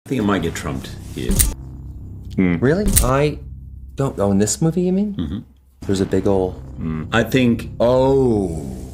I think it might get trumped here. Really? I don't know. In this movie, you mean? Mm-hmm. There's a big ol'... I think... Oh.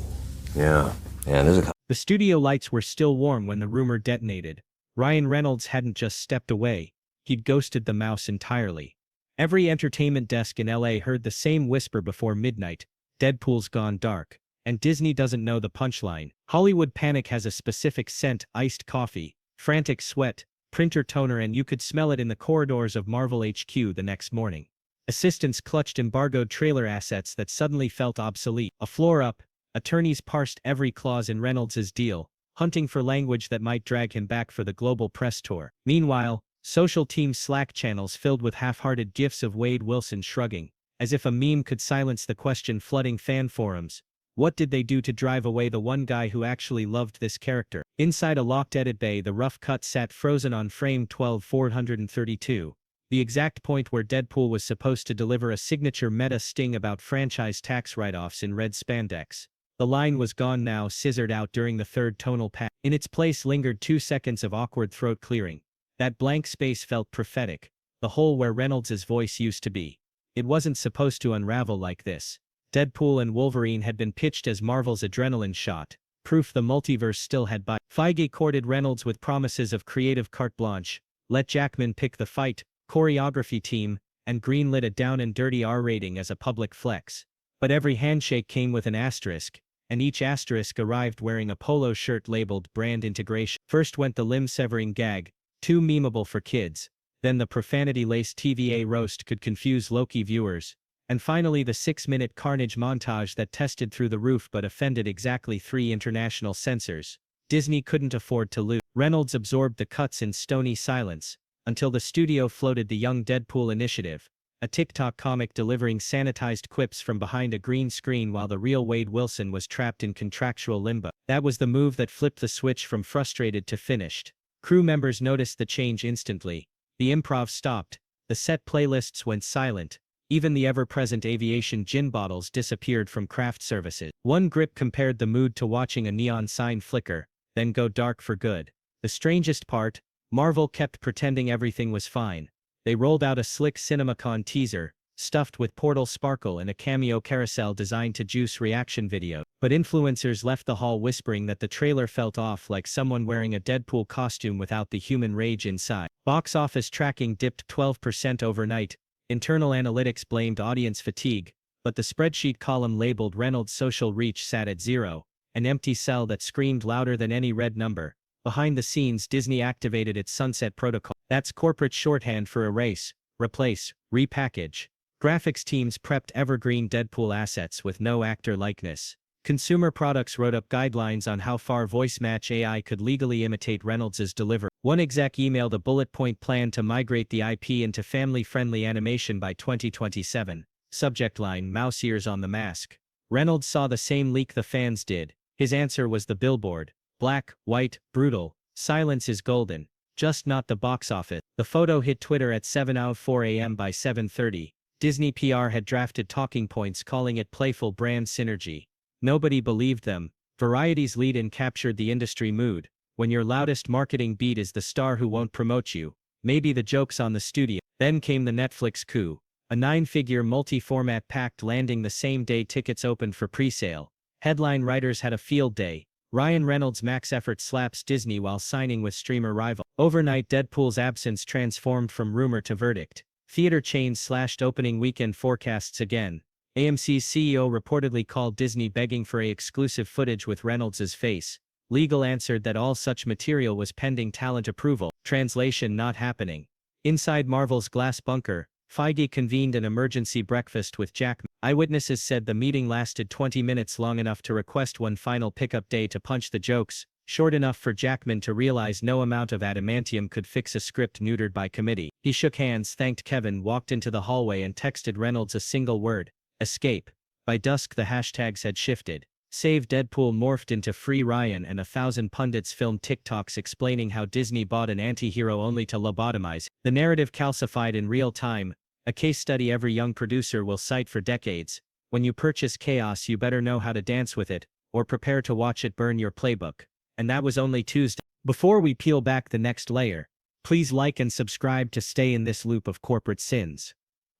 Yeah. Yeah, there's a... The studio lights were still warm when the rumor detonated. Ryan Reynolds hadn't just stepped away, he'd ghosted the mouse entirely. Every entertainment desk in LA heard the same whisper before midnight: Deadpool's gone dark. And Disney doesn't know the punchline. Hollywood panic has a specific scent: iced coffee, frantic sweat, printer toner, and you could smell it in the corridors of Marvel HQ the next morning. Assistants clutched embargoed trailer assets that suddenly felt obsolete. A floor up, attorneys parsed every clause in Reynolds' deal, hunting for language that might drag him back for the global press tour. Meanwhile, social team Slack channels filled with half-hearted gifs of Wade Wilson shrugging, as if a meme could silence the question flooding fan forums: what did they do to drive away the one guy who actually loved this character? Inside a locked edit bay, the rough cut sat frozen on frame 12/432, the exact point where Deadpool was supposed to deliver a signature meta sting about franchise tax write-offs in red spandex. The line was gone now, scissored out during the third tonal pass. In its place lingered 2 seconds of awkward throat clearing. That blank space felt prophetic, the hole where Reynolds' voice used to be. It wasn't supposed to unravel like this. Deadpool and Wolverine had been pitched as Marvel's adrenaline shot, proof the multiverse still had bite. Feige courted Reynolds with promises of creative carte blanche, let Jackman pick the fight, choreography team, and greenlit a down and dirty R rating as a public flex. But every handshake came with an asterisk, and each asterisk arrived wearing a polo shirt labeled brand integration. First went the limb-severing gag, too memeable for kids, then the profanity-laced TVA roast could confuse Loki viewers, and finally the 6-minute carnage montage that tested through the roof but offended exactly 3 international censors. Disney couldn't afford to lose. Reynolds absorbed the cuts in stony silence, until the studio floated the Young Deadpool initiative, a TikTok comic delivering sanitized quips from behind a green screen while the real Wade Wilson was trapped in contractual limbo. That was the move that flipped the switch from frustrated to finished. Crew members noticed the change instantly. The improv stopped, the set playlists went silent, even the ever-present aviation gin bottles disappeared from craft services. One grip compared the mood to watching a neon sign flicker, then go dark for good. The strangest part, Marvel kept pretending everything was fine. They rolled out a slick CinemaCon teaser, stuffed with Portal sparkle and a cameo carousel designed to juice reaction video. But influencers left the hall whispering that the trailer felt off, like someone wearing a Deadpool costume without the human rage inside. Box office tracking dipped 12% overnight. Internal analytics blamed audience fatigue, but the spreadsheet column labeled Reynolds' social reach sat at 0, an empty cell that screamed louder than any red number. Behind the scenes, Disney activated its sunset protocol. That's corporate shorthand for erase, replace, repackage. Graphics teams prepped evergreen Deadpool assets with no actor likeness. Consumer products wrote up guidelines on how far voice match AI could legally imitate Reynolds' delivery. One exec emailed a bullet point plan to migrate the IP into family-friendly animation by 2027. Subject line: mouse ears on the mask. Reynolds saw the same leak the fans did. His answer was the billboard: black, white, brutal, silence is golden. Just not the box office. The photo hit Twitter at 7:04 a.m. By 7:30. Disney PR had drafted talking points calling it playful brand synergy. Nobody believed them. Variety's lead-in captured the industry mood. When your loudest marketing beat is the star who won't promote you, maybe the joke's on the studio. Then came the Netflix coup. A 9-figure multi-format pact landing the same day tickets opened for pre-sale. Headline writers had a field day. Ryan Reynolds' max effort slaps Disney while signing with streamer rival. Overnight, Deadpool's absence transformed from rumor to verdict. Theater chains slashed opening weekend forecasts again. AMC's CEO reportedly called Disney begging for exclusive footage with Reynolds' face. Legal answered that all such material was pending talent approval. Translation: not happening. Inside Marvel's glass bunker, Feige convened an emergency breakfast with Jackman. Eyewitnesses said the meeting lasted 20 minutes, long enough to request one final pickup day to punch the jokes, short enough for Jackman to realize no amount of adamantium could fix a script neutered by committee. He shook hands, thanked Kevin, walked into the hallway and texted Reynolds a single word: escape. By dusk the hashtags had shifted. Save Deadpool morphed into Free Ryan, and 1,000 pundits filmed TikToks explaining how Disney bought an anti-hero only to lobotomize. The narrative calcified in real time, a case study every young producer will cite for decades. When you purchase chaos, you better know how to dance with it, or prepare to watch it burn your playbook. And that was only Tuesday. Before we peel back the next layer, Please like and subscribe to stay in this loop of corporate sins.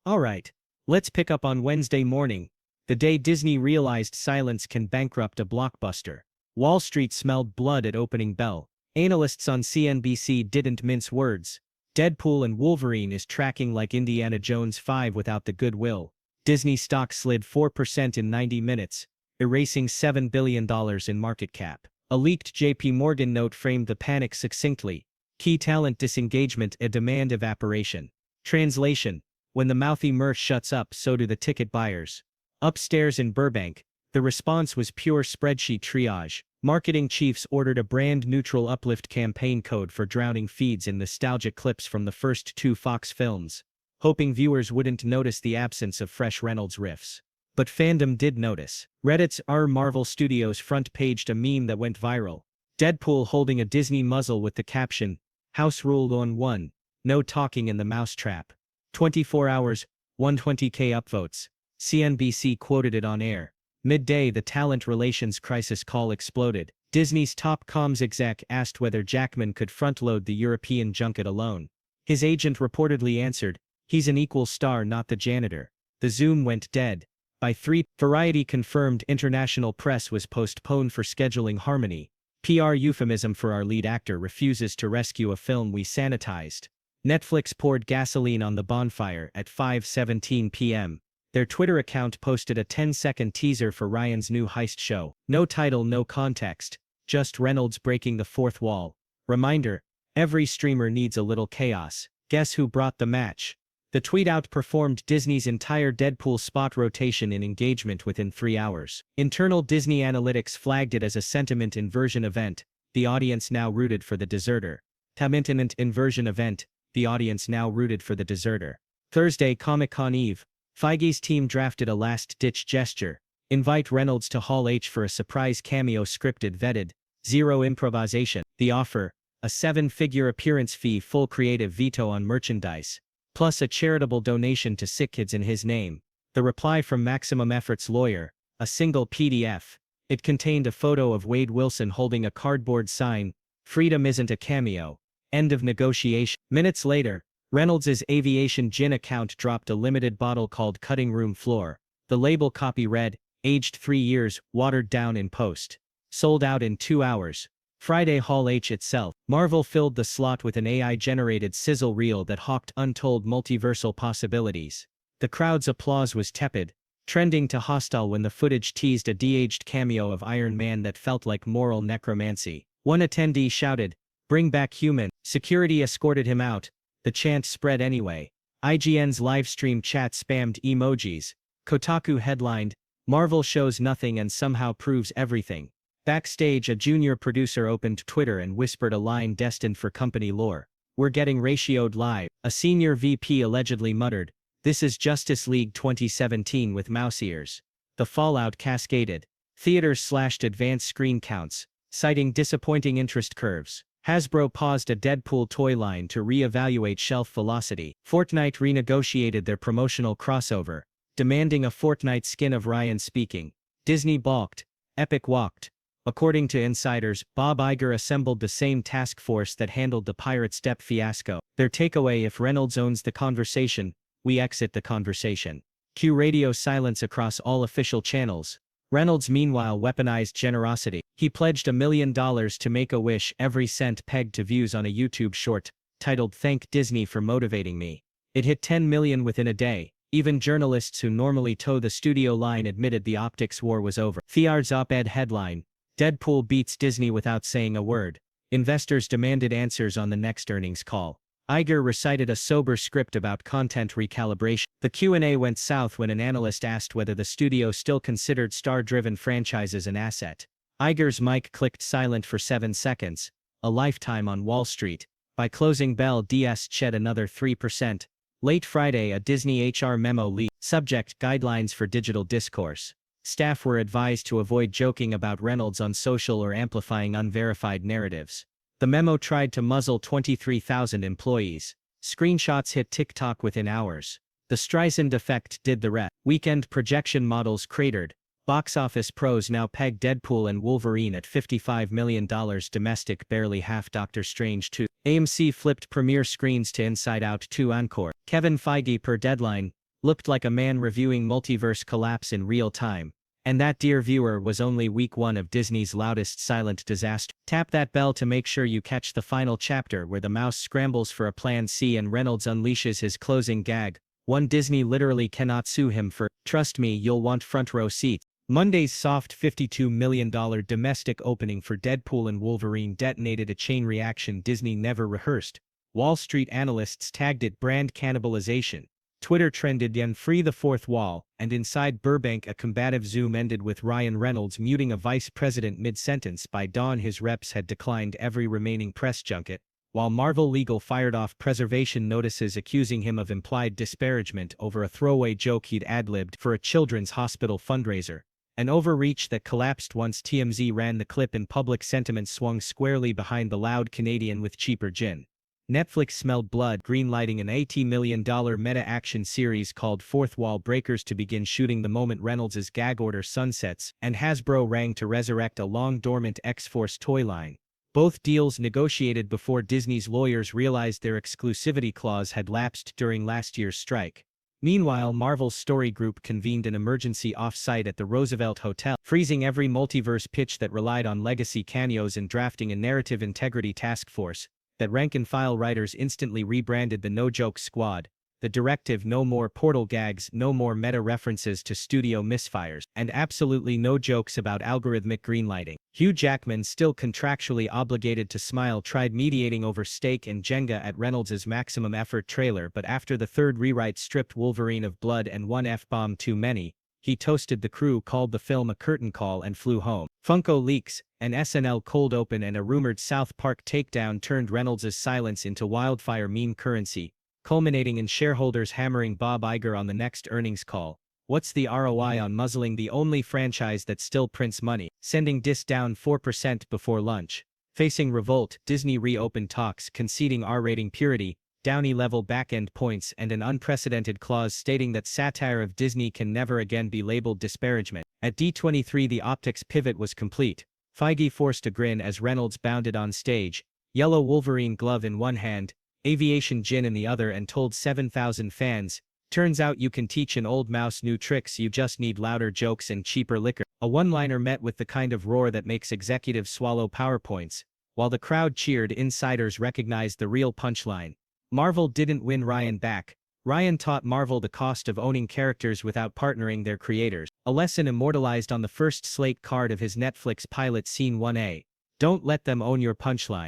Alright, let's pick up on Wednesday morning, the day Disney realized silence can bankrupt a blockbuster. Wall Street smelled blood at opening bell. Analysts on CNBC didn't mince words. Deadpool and Wolverine is tracking like Indiana Jones 5 without the goodwill. Disney stock slid 4% in 90 minutes, erasing $7 billion in market cap. A leaked JP Morgan note framed the panic succinctly. Key talent disengagement, a demand evaporation. Translation: when the mouthy mirth shuts up, so do the ticket buyers. Upstairs in Burbank, the response was pure spreadsheet triage. Marketing chiefs ordered a brand-neutral uplift campaign code for drowning feeds in nostalgic clips from the first 2 Fox films, hoping viewers wouldn't notice the absence of fresh Reynolds riffs. But fandom did notice. Reddit's Marvel Studios front paged a meme that went viral. Deadpool holding a Disney muzzle with the caption, "House ruled on 1, no talking in the mousetrap." 24 hours, 120K upvotes. CNBC quoted it on air. Midday, the talent relations crisis call exploded. Disney's top comms exec asked whether Jackman could front-load the European junket alone. His agent reportedly answered, "He's an equal star, not the janitor." The Zoom went dead. By 3, Variety confirmed international press was postponed for scheduling harmony. PR euphemism for our lead actor refuses to rescue a film we sanitized. Netflix poured gasoline on the bonfire at 5:17 p.m. Their Twitter account posted a 10-second teaser for Ryan's new heist show. No title, no context, just Reynolds breaking the fourth wall. Reminder: every streamer needs a little chaos. Guess who brought the match? The tweet outperformed Disney's entire Deadpool spot rotation in engagement within 3 hours. Internal Disney analytics flagged it as a sentiment inversion event. The audience now rooted for the deserter. Sentiment inversion event. The audience now rooted for the deserter. Thursday, Comic-Con Eve. Feige's team drafted a last-ditch gesture. Invite Reynolds to Hall H for a surprise cameo, scripted, vetted. Zero improvisation. The offer: a 7-figure appearance fee, full creative veto on merchandise, plus a charitable donation to sick kids in his name. The reply from Maximum Effort's lawyer: a single PDF. It contained a photo of Wade Wilson holding a cardboard sign, "Freedom isn't a cameo." End of negotiation. Minutes later, Reynolds' Aviation Gin account dropped a limited bottle called Cutting Room Floor. The label copy read, "Aged 3 years, watered down in post." Sold out in 2 hours. Friday, Hall H itself. Marvel filled the slot with an AI-generated sizzle reel that hawked untold multiversal possibilities. The crowd's applause was tepid, trending to hostile when the footage teased a de-aged cameo of Iron Man that felt like moral necromancy. One attendee shouted, "Bring back human." Security escorted him out. The chant spread anyway. IGN's livestream chat spammed emojis. Kotaku headlined, "Marvel shows nothing and somehow proves everything." Backstage, a junior producer opened Twitter and whispered a line destined for company lore. "We're getting ratioed live." A senior VP allegedly muttered, "This is Justice League 2017 with mouse ears." The fallout cascaded. Theaters slashed advanced screen counts, citing disappointing interest curves. Hasbro paused a Deadpool toy line to re-evaluate shelf velocity. Fortnite renegotiated their promotional crossover, demanding a Fortnite skin of Ryan speaking. Disney balked. Epic walked. According to insiders, Bob Iger assembled the same task force that handled the Pirate Step fiasco. Their takeaway: if Reynolds owns the conversation, we exit the conversation. Cue radio silence across all official channels. Reynolds meanwhile weaponized generosity. He pledged $1 million to Make-A-Wish, every cent pegged to views on a YouTube short, titled "Thank Disney for Motivating Me." It hit 10 million within a day. Even journalists who normally toe the studio line admitted the optics war was over. Theard's op-ed headline: Deadpool beats Disney without saying a word. Investors demanded answers on the next earnings call. Iger recited a sober script about content recalibration. The Q&A went south when an analyst asked whether the studio still considered star-driven franchises an asset. Iger's mic clicked silent for 7 seconds, a lifetime on Wall Street. By closing bell, DS shed another 3%. Late Friday, a Disney HR memo leaked. Subject: guidelines for digital discourse. Staff were advised to avoid joking about Reynolds on social or amplifying unverified narratives. The memo tried to muzzle 23,000 employees. Screenshots hit TikTok within hours. The Streisand effect did the rest. Weekend projection models cratered. Box office pros now peg Deadpool and Wolverine at $55 million domestic, barely half Doctor Strange 2. AMC flipped premiere screens to Inside Out 2 Encore. Kevin Feige per Deadline looked like a man reviewing multiverse collapse in real time. And that, dear viewer, was only week 1 of Disney's loudest silent disaster. Tap that bell to make sure you catch the final chapter where the mouse scrambles for a plan C and Reynolds unleashes his closing gag. One Disney literally cannot sue him for. Trust me, you'll want front row seats. Monday's soft $52 million domestic opening for Deadpool and Wolverine detonated a chain reaction Disney never rehearsed. Wall Street analysts tagged it brand cannibalization. Twitter trended "Free the fourth wall," and inside Burbank a combative Zoom ended with Ryan Reynolds muting a vice president mid-sentence. By dawn his reps had declined every remaining press junket, while Marvel Legal fired off preservation notices accusing him of implied disparagement over a throwaway joke he'd ad-libbed for a children's hospital fundraiser. An overreach that collapsed once TMZ ran the clip and public sentiment swung squarely behind the loud Canadian with cheaper gin. Netflix smelled blood, greenlighting an $80 million meta-action series called Fourth Wall Breakers to begin shooting the moment Reynolds' gag order sunsets, and Hasbro rang to resurrect a long-dormant X-Force toy line. Both deals negotiated before Disney's lawyers realized their exclusivity clause had lapsed during last year's strike. Meanwhile, Marvel's Story Group convened an emergency off-site at the Roosevelt Hotel, freezing every multiverse pitch that relied on legacy cameos and drafting a narrative integrity task force that rank-and-file writers instantly rebranded the No Joke Squad. The directive: no more portal gags, no more meta-references to studio misfires, and absolutely no jokes about algorithmic greenlighting. Hugh Jackman, still contractually obligated to smile, tried mediating over steak and Jenga at Reynolds' maximum effort trailer, but after the third rewrite stripped Wolverine of blood and one F-bomb too many, he toasted the crew, called the film a curtain call, and flew home. Funko leaks, an SNL cold open, and a rumored South Park takedown turned Reynolds' silence into wildfire meme currency, culminating in shareholders hammering Bob Iger on the next earnings call. What's the ROI on muzzling the only franchise that still prints money? Sending Dis down 4% before lunch. Facing revolt, Disney reopened talks, conceding R-rating purity, Downey-level back-end points, and an unprecedented clause stating that satire of Disney can never again be labeled disparagement. At D23 the optics pivot was complete. Feige forced a grin as Reynolds bounded on stage, yellow Wolverine glove in one hand, aviation gin in the other, and told 7,000 fans, "Turns out you can teach an old mouse new tricks, you just need louder jokes and cheaper liquor." A one-liner met with the kind of roar that makes executives swallow PowerPoints. While the crowd cheered, insiders recognized the real punchline. Marvel didn't win Ryan back. Ryan taught Marvel the cost of owning characters without partnering their creators, a lesson immortalized on the first slate card of his Netflix pilot Scene 1A. Don't let them own your punchline.